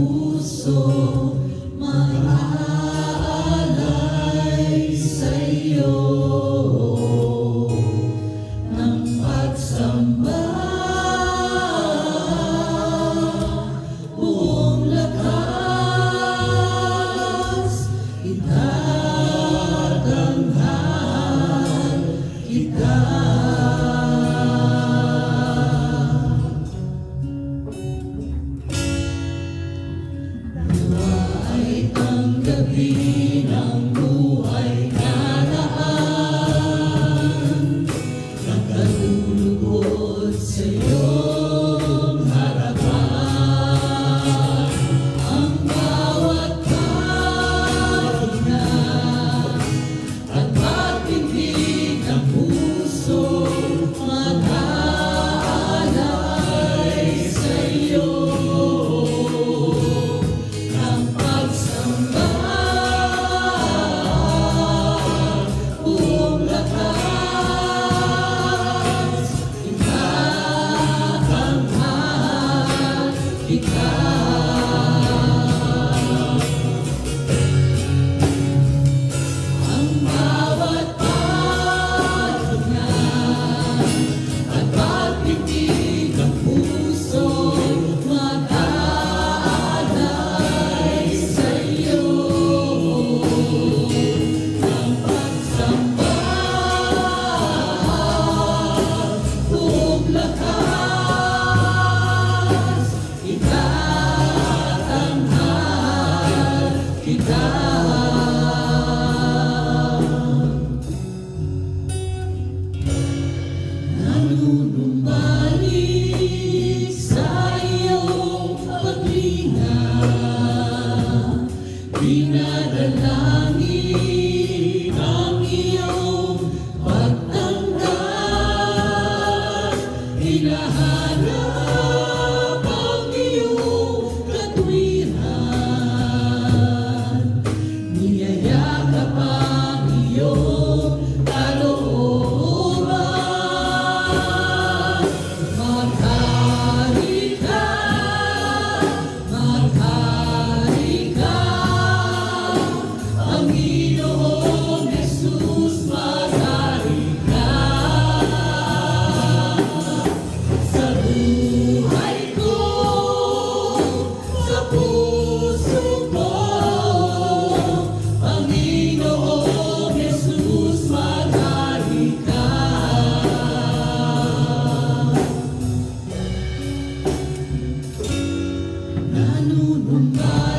puso mag-aalay sa'yo ng pagsamba. Buong lakas itatanghal kita. Gabi ng buhay naraan, nagkalulugod sa iyong harapan. Ang bawat pagna at pagpipig ng puso mag-aalay sa iyo ng pagsamba. Ang bawat pagna at pagpipig ng puso mag-aalay sa iyo ng pagsamba. Buong lakas itatanghal kita. Nanunumbalik sa iyong paglinga, dinadalangin ang iyong pagtanggap, hinahanap ang iyong katwiran, niyayakap ang iyong kalooban. Maghari ka, Panginoong Jesus, maghari ka sa buhay ko, sa puso ko. Panginoong Jesus, maghari ka. Nanunumbalik